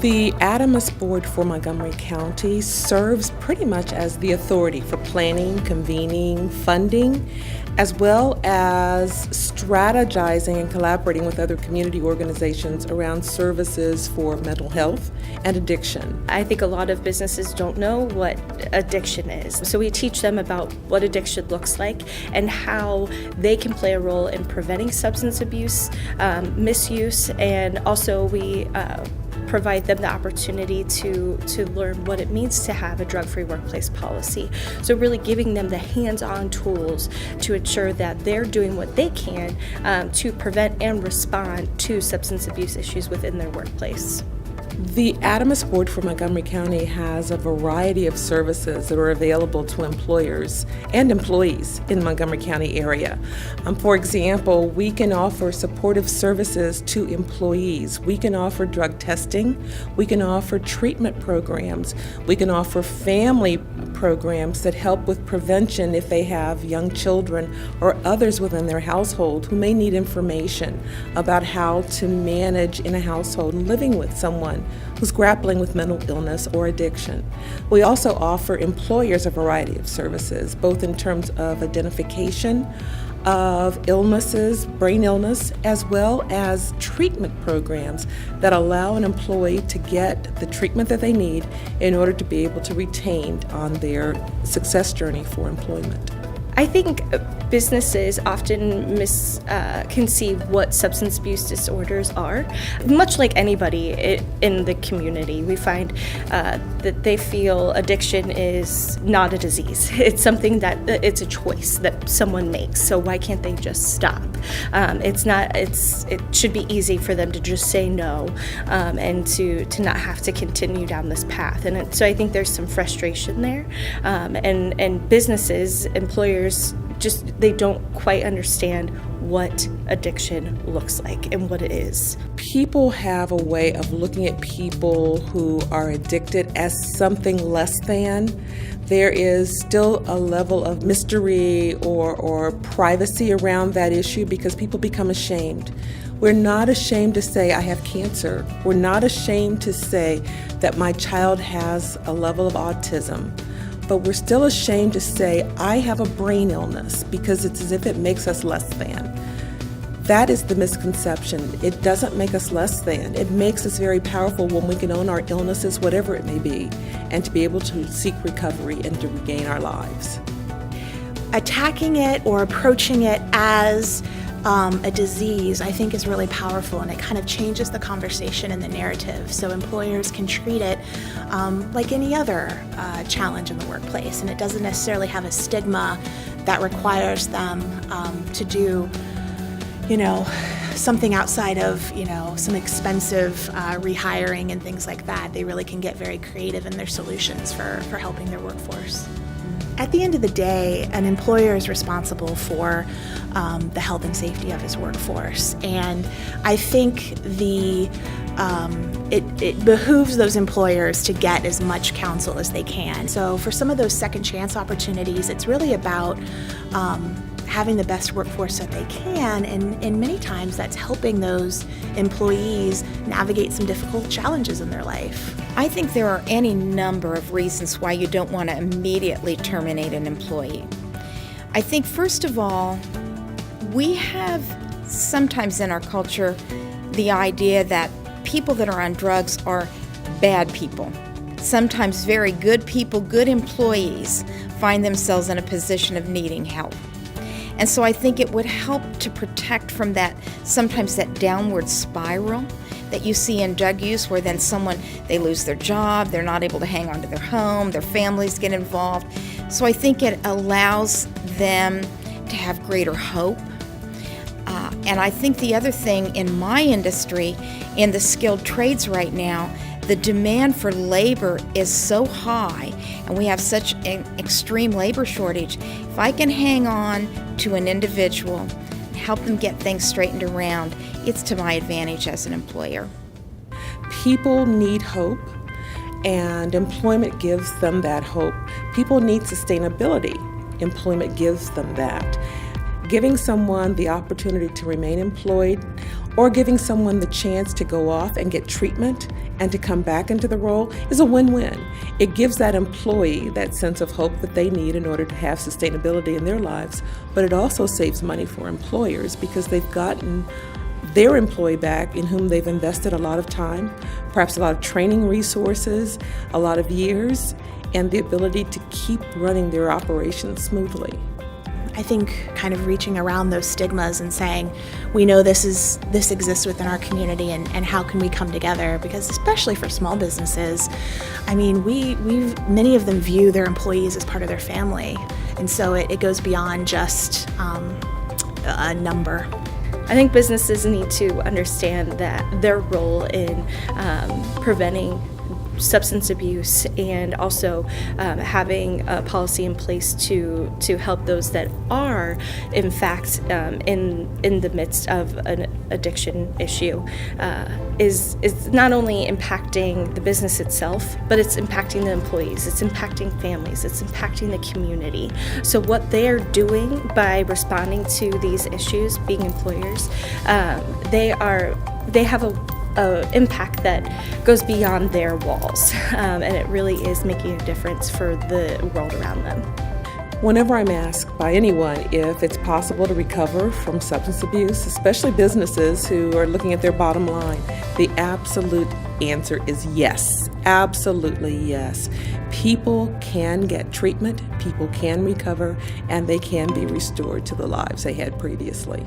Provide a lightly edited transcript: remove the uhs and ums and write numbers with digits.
The ADAMHS Board for Montgomery County serves pretty much as the authority for planning, convening, funding, as well as strategizing and collaborating with other community organizations around services for mental health and addiction. I think a lot of businesses don't know what addiction is. So we teach them about what addiction looks like and how they can play a role in preventing substance abuse, misuse, and also we provide them the opportunity to learn what it means to have a drug-free workplace policy. So really giving them the hands-on tools to ensure that they're doing what they can to prevent and respond to substance abuse issues within their workplace. The ADAMHS Board for Montgomery County has a variety of services that are available to employers and employees in the Montgomery County area. For example, we can offer supportive services to employees. We can offer drug testing. We can offer treatment programs. We can offer family programs that help with prevention if they have young children or others within their household who may need information about how to manage in a household and living with someone who's grappling with mental illness or addiction. We also offer employers a variety of services, both in terms of identification of illnesses, brain illness, as well as treatment programs that allow an employee to get the treatment that they need in order to be able to retain on their success journey for employment. I think businesses often misconceive what substance abuse disorders are. Much like anybody in the community, we find that they feel addiction is not a disease. It's something that it's a choice that someone makes. So why can't they just stop? It should be easy for them to just say no and to not have to continue down this path. And so I think there's some frustration there. And businesses, employers, they don't quite understand what addiction looks like and what it is. People have a way of looking at people who are addicted as something less than. There is still a level of mystery or privacy around that issue because people become ashamed. We're not ashamed to say I have cancer. We're not ashamed to say that my child has a level of autism. But we're still ashamed to say, I have a brain illness, because it's as if it makes us less than. That is the misconception. It doesn't make us less than. It makes us very powerful when we can own our illnesses, whatever it may be, and to be able to seek recovery and to regain our lives. Attacking it or approaching it as a disease, I think, is really powerful, and it kind of changes the conversation and the narrative. So employers can treat it like any other challenge in the workplace, and it doesn't necessarily have a stigma that requires them to do, something outside of, some expensive rehiring and things like that. They really can get very creative in their solutions for helping their workforce. At the end of the day, an employer is responsible for the health and safety of his workforce, and I think it behooves those employers to get as much counsel as they can. So for some of those second chance opportunities, it's really about having the best workforce that they can, and many times that's helping those employees navigate some difficult challenges in their life. I think there are any number of reasons why you don't want to immediately terminate an employee. I think, first of all, we have sometimes in our culture the idea that people that are on drugs are bad people. Sometimes very good people, good employees, find themselves in a position of needing help. And so I think it would help to protect from sometimes that downward spiral that you see in drug use, where then they lose their job, they're not able to hang on to their home, their families get involved. So I think it allows them to have greater hope. And I think the other thing in my industry, in the skilled trades right now, the demand for labor is so high, and we have such an extreme labor shortage. If I can hang on to an individual, help them get things straightened around, it's to my advantage as an employer. People need hope, and employment gives them that hope. People need sustainability. Employment gives them that. Giving someone the opportunity to remain employed or giving someone the chance to go off and get treatment and to come back into the role is a win-win. It gives that employee that sense of hope that they need in order to have sustainability in their lives, but it also saves money for employers because they've gotten their employee back in whom they've invested a lot of time, perhaps a lot of training resources, a lot of years, and the ability to keep running their operations smoothly. I think kind of reaching around those stigmas and saying, we know this exists within our community, and how can we come together? Because especially for small businesses, I mean, many of them view their employees as part of their family, and so it goes beyond just a number. I think businesses need to understand that their role in preventing substance abuse and also having a policy in place to help those that are in fact in the midst of an addiction issue is not only impacting the business itself, but it's impacting the employees, it's impacting families, it's impacting the community. So what they're doing by responding to these issues, being employers, they have a impact that goes beyond their walls, and it really is making a difference for the world around them. Whenever I'm asked by anyone if it's possible to recover from substance abuse, especially businesses who are looking at their bottom line, the absolute answer is yes. Absolutely yes. People can get treatment, people can recover, and they can be restored to the lives they had previously.